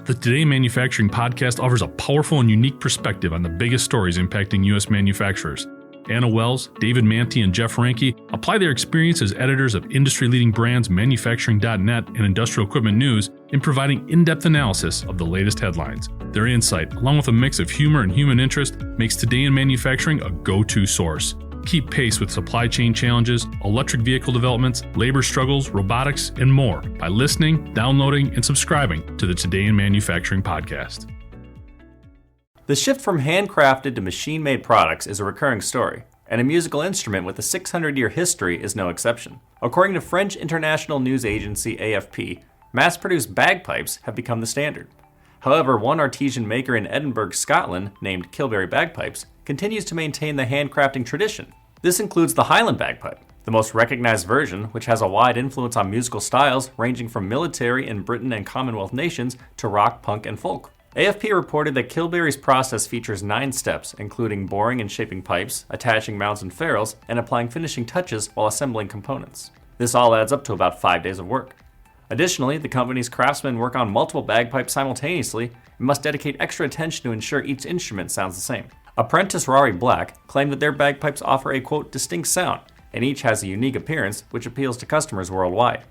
The Today in Manufacturing podcast offers a powerful and unique perspective on the biggest stories impacting U.S. manufacturers. Anna Wells, David Manty, and Jeff Ranke apply their experience as editors of industry-leading brands Manufacturing.net and Industrial Equipment News in providing in-depth analysis of the latest headlines. Their insight, along with a mix of humor and human interest, makes Today in Manufacturing a go-to source. Keep pace with supply chain challenges, electric vehicle developments, labor struggles, robotics, and more by listening, downloading, and subscribing to the Today in Manufacturing podcast. The shift from handcrafted to machine-made products is a recurring story, and a musical instrument with a 600-year history is no exception. According to French international news agency AFP, mass-produced bagpipes have become the standard. However, one artisan maker in Edinburgh, Scotland, named Kilberry Bagpipes, continues to maintain the handcrafting tradition. This includes the Highland bagpipe, the most recognized version, which has a wide influence on musical styles ranging from military in Britain and Commonwealth nations to rock, punk, and folk. AFP reported that Kilberry's process features 9 steps, including boring and shaping pipes, attaching mounts and ferrules, and applying finishing touches while assembling components. This all adds up to about 5 days of work. Additionally, the company's craftsmen work on multiple bagpipes simultaneously and must dedicate extra attention to ensure each instrument sounds the same. Apprentice Rory Black claimed that their bagpipes offer a, quote, distinct sound, and each has a unique appearance which appeals to customers worldwide.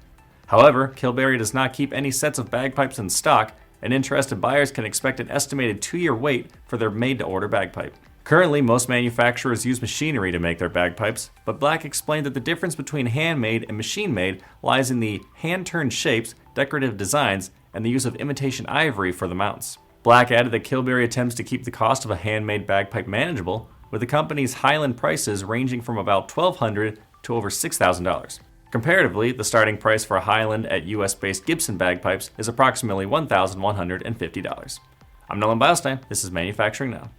However, Kilberry does not keep any sets of bagpipes in stock, and interested buyers can expect an estimated 2-year wait for their made-to-order bagpipe. Currently, most manufacturers use machinery to make their bagpipes, but Black explained that the difference between handmade and machine-made lies in the hand-turned shapes, decorative designs, and the use of imitation ivory for the mounts. Black added that Kilberry attempts to keep the cost of a handmade bagpipe manageable, with the company's Highland prices ranging from about $1,200 to over $6,000. Comparatively, the starting price for a Highland at US-based Gibson bagpipes is approximately $1,150. I'm Nolan Beilstein. This is Manufacturing Now.